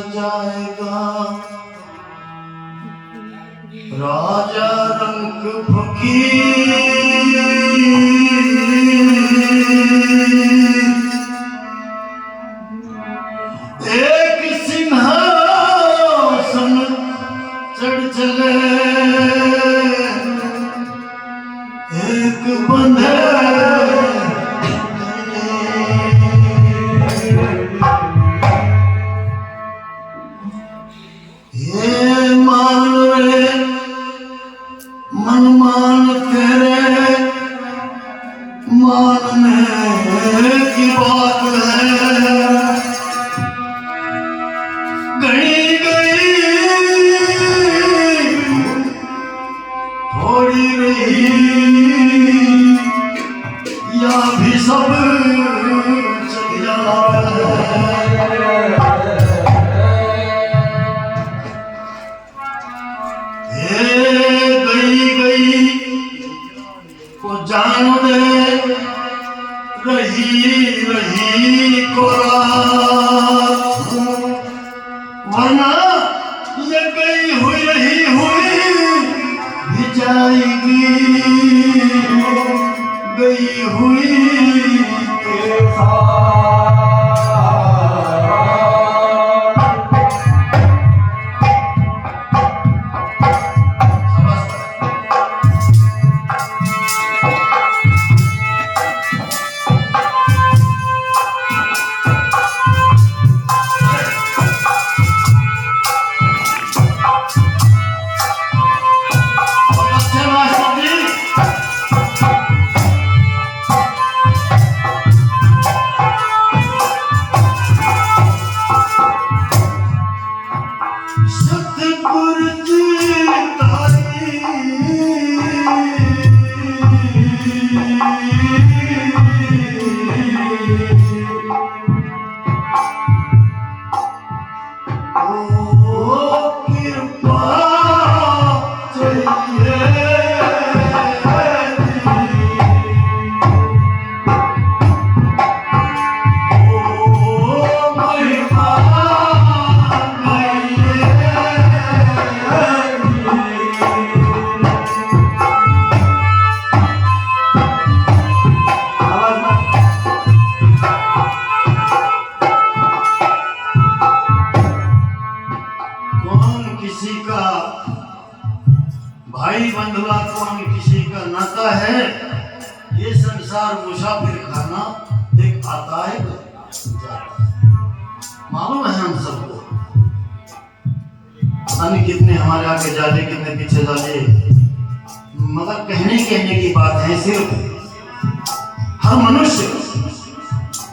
सजाएगा राजा रंग फकीर। एक सिंहासन चढ़ चले एक बंधे मान तेरे मानने की बात है। गणी गई थोड़ी रही या भी सब चल जाए। को जान दे रही रही को रात, वरना ये गई हुई रही हुई भी जाएगी गई हुई के साथ। भाई बंधुआ कौन किसी का नाता है। ये संसार मुसाफिर खाना देख आता है जाता है। मालूम है हम सबको पता नहीं कितने हमारे आगे जाले कितने पीछे जाले, मगर कहने की बात है सिर्फ हर मनुष्य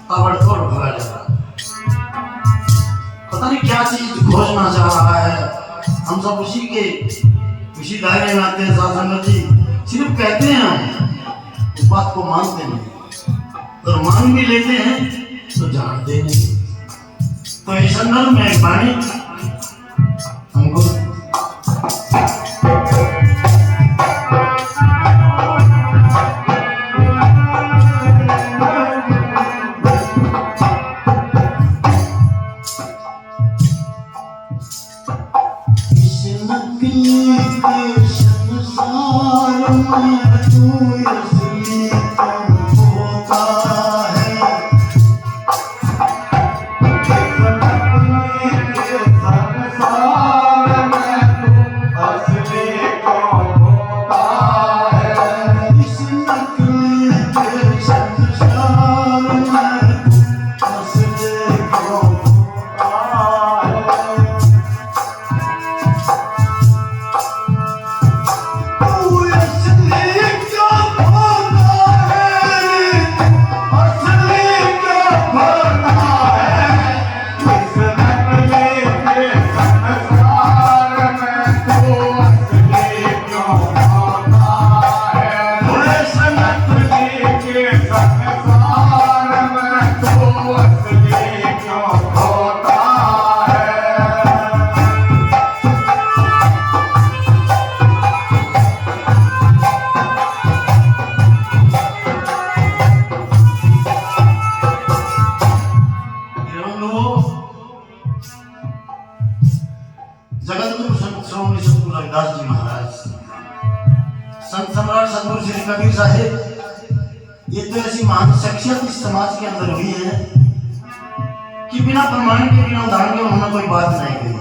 ताबड़तोड़ भगा जाता है। पता नहीं क्या चीज खोजना चाह रहा है। हम सब उसी दायरे में आते हैं। साधन जी सिर्फ कहते हैं, हम उस बात को मानते नहीं, और मान भी लेते हैं तो जानते नहीं। तो इस संदर्भ में एक वाणी हमको जगत गुरु संत श्रोमणी सतगुरु रविदास जी महाराज, संत सम्राट सतगुरु श्री कबीर साहिब, ये तो ऐसी महान शख्सियत इस समाज के अंदर हुई है कि बिना प्रमाण के, बिना उदाहरण के उन्होंने कोई बात नहीं कही,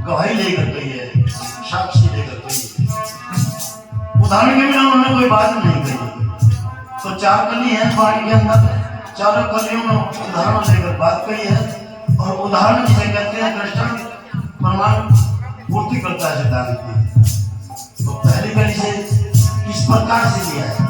गवाही लेकर कही है, साक्षी लेकर कही है, उदाहरण के बिना उन्होंने कोई बात नहीं कही। तो चार कली है वाणी के अंदर, चारों कलियों में उदाहरण लेकर बात कही है, और उदाहरण जिसे कहते हैं दृष्टांत प्रमाण पूर्ति करता है सिद्धांत की। तो पहली कली से किस प्रकार से लिया है?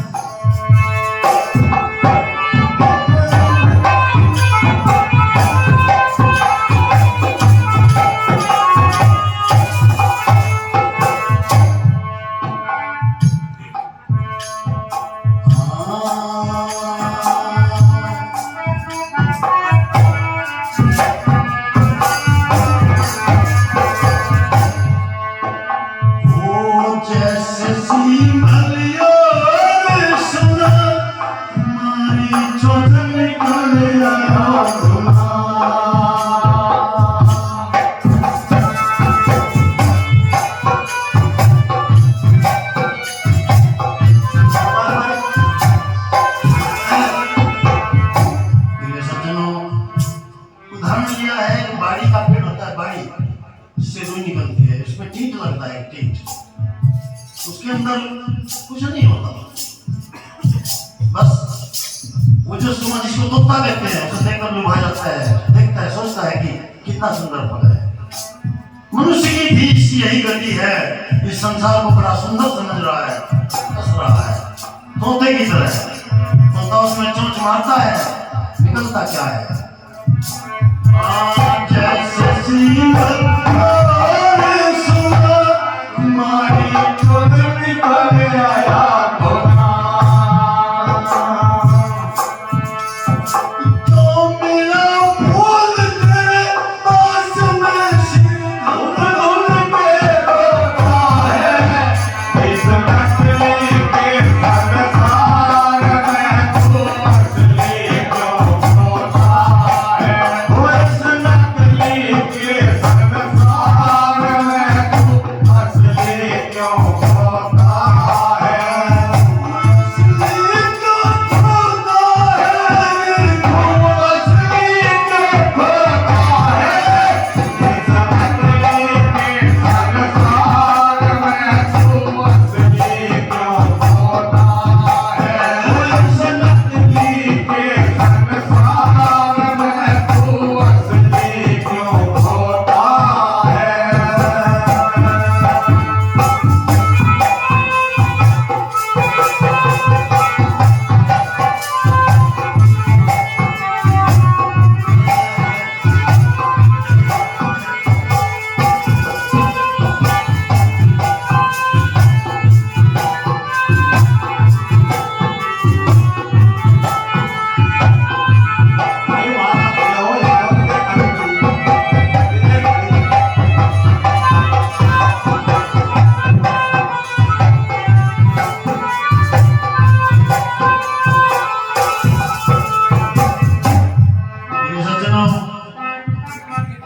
उसके अंदर कुछ नहीं होता, बस वो जो सुमा जिसको तोता कहते हैं उसे देखकर लुभा जाता है, देखता है, सोचता है कि कितना सुंदर फल है। मनुष्य की भी यही गति है, इस संसार को बड़ा सुंदर समझ रहा है, हंस रहा है तोते की तरह। तोता उसमें चोंच मारता है, निकलता क्या है?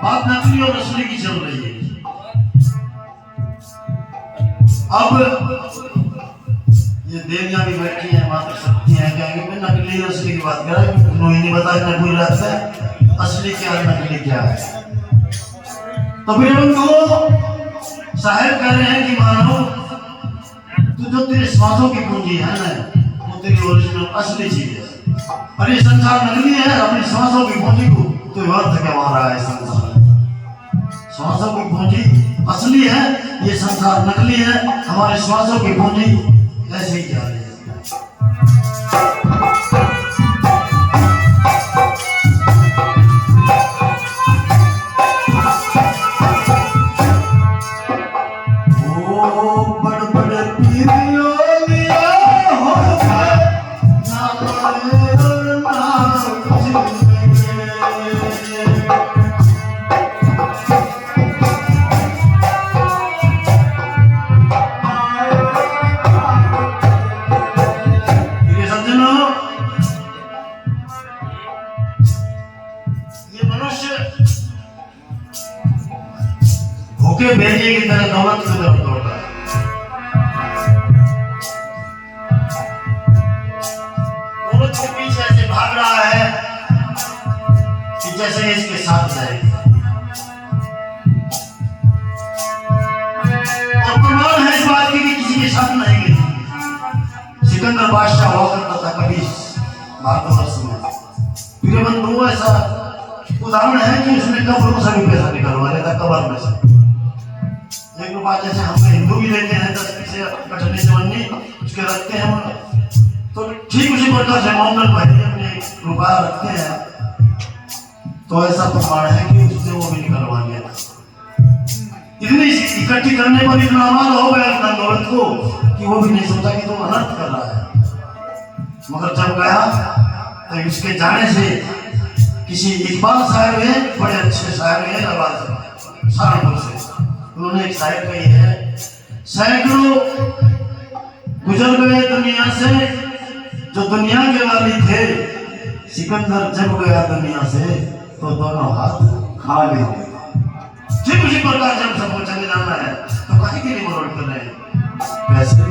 बात नकली और असली की चल रही है। अब ये देवियां भी बैठी हैं, माता शक्ति हैं, कहेंगे मैं नकली और असली की बात कर रहा हूँ, उन्होंने नहीं बताया, मैं पूरी रात से असली क्या है नकली क्या है। तो फिर उनको साहिब कह रहे हैं कि मानो तू जो तेरे श्वासों की पूंजी है ना, वो तेरी ओरिजिनल असली चीज है, और ये संसार नकली है। अपनी श्वासों की पूंजी को तो व्यर्थ क्या रहा है संसार। श्वासों की पूंजी असली है, ये संसार नकली है। हमारे श्वासों की पूंजी ऐसे ही जा रही है। भूखे भेड़िए की तरह दौलत की तरफ दौड़ रहा है। दौलत के पीछे ऐसे भाग रहा है कि जैसे इसके साथ जाएगी। और प्रमाण है इस बात की कि किसी के साथ नहीं गई। सिकंदर बादशाह हुआ करता था कभी भारतवर्ष में। वीरबंधु ऐसा उदाहरण है कि उसने कब्रों से भी पैसा निकलवा लेता, कब्र में से 1 रुपया जैसे हम हिंदू भी देते हैं 10 पैसे कटने जमनी उसके रखते हैं, तो ठीक उसी प्रकार से मोहम्मद भाई अपने रुपया रखते हैं। तो ऐसा प्रमाण है कि उसने वो भी निकलवा लिया था। इतनी इकट्ठी करने पर इतना अमाल हो गया अपना दौलत को कि वो भी नहीं सोचा कि तुम अनर्थ कर रहा है। मगर जब गया तो इसके जाने से किसी इकबाल शायर हुए, बड़े अच्छे शायर हुए सहारनपुर से, उन्होंने एक शायर कही है, सैकड़ों गुजर गए दुनिया से जो दुनिया के वाली थे, सिकंदर जब गया दुनिया से तो दोनों हाथ खाली थे। ठीक उसी प्रकार जब सबको चले जाना है तो काहे के लिए मरोड़ कर रहे हैं वैसे।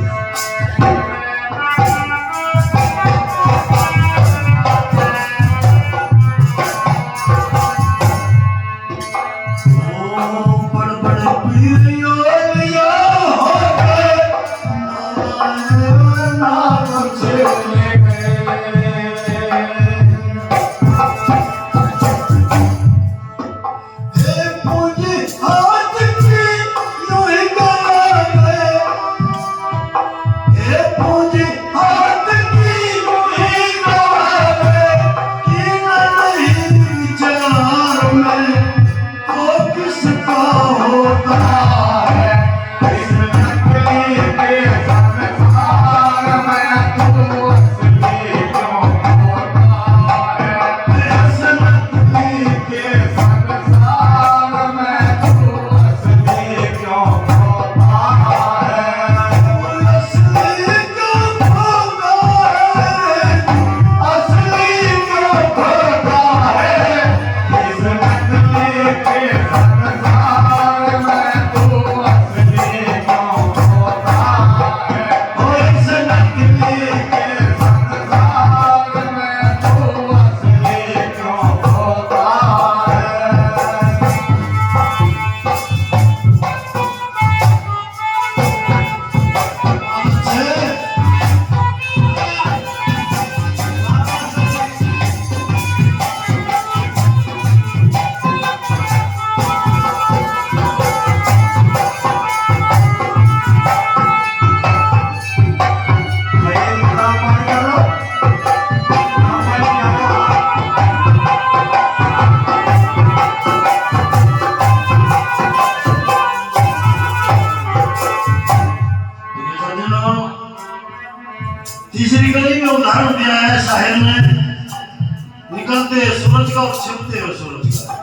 तीसरी गली में उदाहरण दिया है शायर ने, निकलते सूरज का और छिपते हुए सूरज का।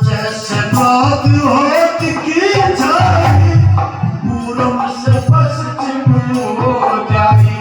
जैसे बात होती की जाए पूरब से पश्चिम हो जाए,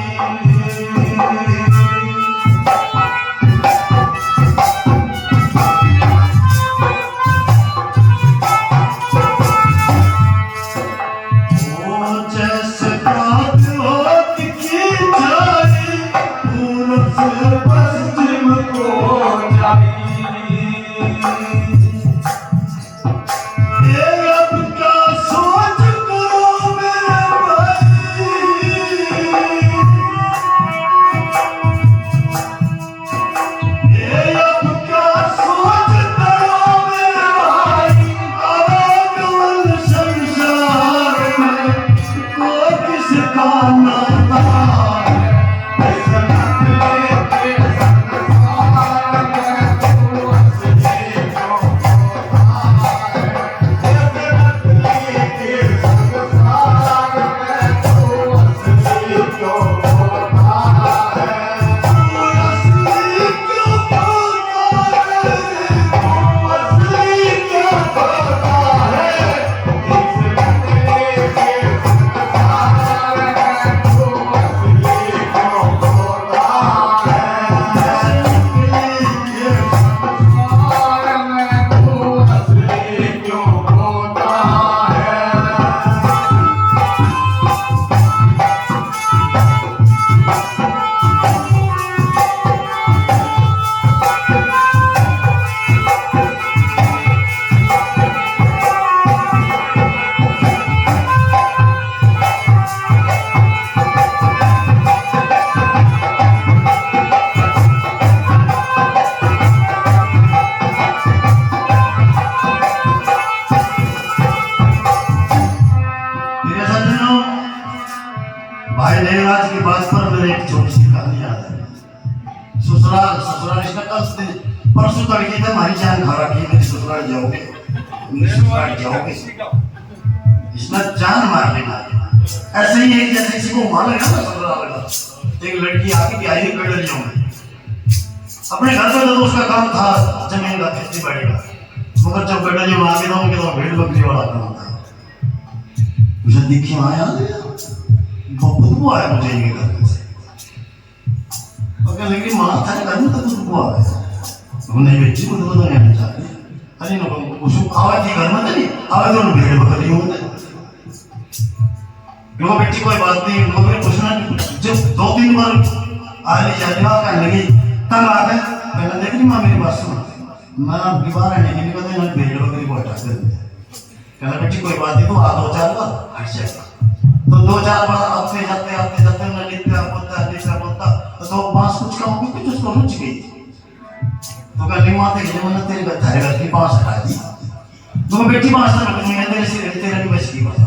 एक छोटी सी कहानी याद है। ससुराल ससुराल इसका कल परसों तड़के थे, हमारी जान खा रखी है, ससुराल जाओगे, ससुराल जाओगे, इसमें जान मार लेना। ऐसे ही एक जैसे किसी को मार लेना ना ससुराल का, एक लड़की आके कि आई कर लिया अपने घर पे, तो उसका काम था जमीन का, खेती बाड़ी का, मगर जब बेटा जी मांगे तो भेड़ बकरी वाला काम था। मुझे देखिए आया खुशबू आया मुझे इनके घर से, और लेकिन माँ था घर में तो खुशबू आ गया, नहीं बेटी को तो नहीं चाहती, अरे खुशबू आवाज थी घर में, नहीं आवाज तो भेड़ बकरी होते। देखो बेटी कोई बात नहीं, मगर पूछना जब 2-3 बार आने जाने कहने लगी, तब आ गए पहले देख ली माँ मेरी बात सुन, मैं आपकी बार आने के लिए कहते हैं भेड़ बकरी को हटा कर दिया, कहना बेटी कोई बात नहीं, तो आ 2-4 बार हट जाएगा। तो 2-4 बार आते जाते मैं लिखता बोलता तो बांस कुछ कम होगी, कुछ उसको रुच गई, तो कहली माँ तेरे घर की बांस हटा दी, तो बेटी बांस तो रखनी है तेरे से, तेरे भी बच की बात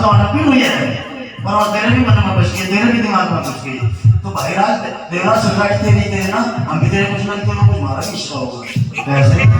तो अटक हुई है, पर तेरे भी मन में बच गई, तेरे भी दिमाग में बच गई, तो भाई राज देवराज सुधार तेरे ना, हम भी तेरे कुछ ना कुछ हमारा इश्क होगा ऐसे।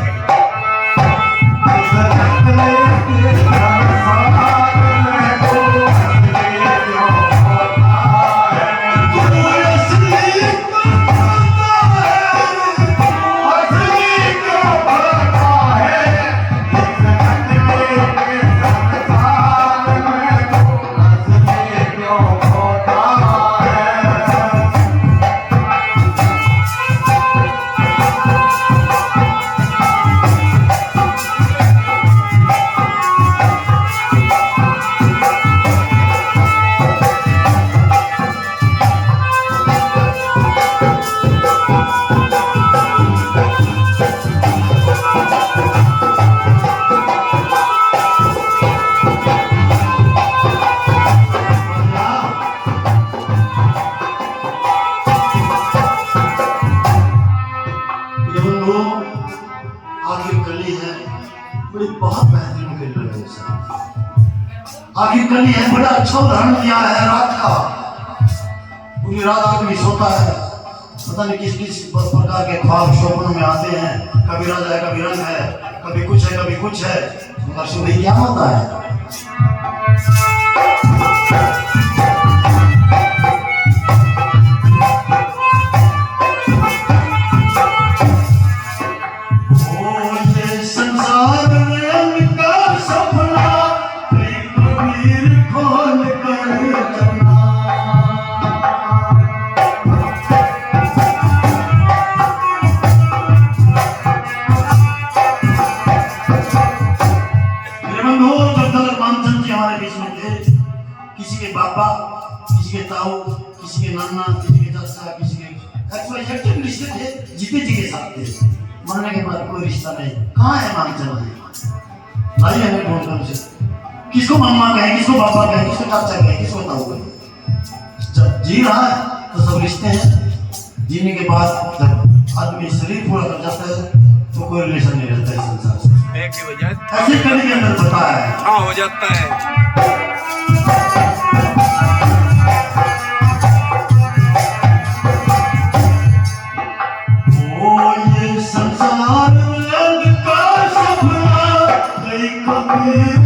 आखिर कली है, बड़ा अच्छा उदाहरण दिया है रात का। पूरी रात आदमी सोता है, पता नहीं किस किस प्रकार के ख्वाब शोभन में आते हैं, कभी राज है, कभी रंग है, कभी कुछ है, कभी कुछ है, मगर सुबह क्या होता है। किसी के पापा, किसी के ताऊ, किसी के नाना, किसी के चाचा, किसी के रिश्ते थे, जीते जी के साथ थे, मरने के बाद कोई रिश्ता नहीं। कहाँ है मानचंद भाई, हमें ढूंढ कर उसे, किसको मामा कहे, किसको पापा कहे, किसको चाचा कहे, किसको ताऊ कहे। जब जी रहा है तो सब रिश्ते हैं, जीने के बाद जब आदमी शरीर पूरा कर जाता है तो कोई रिलेशन नहीं रहता है संसार से। ऐसे कभी के अंदर पता है हाँ हो जाता है। संसार का सपना कभी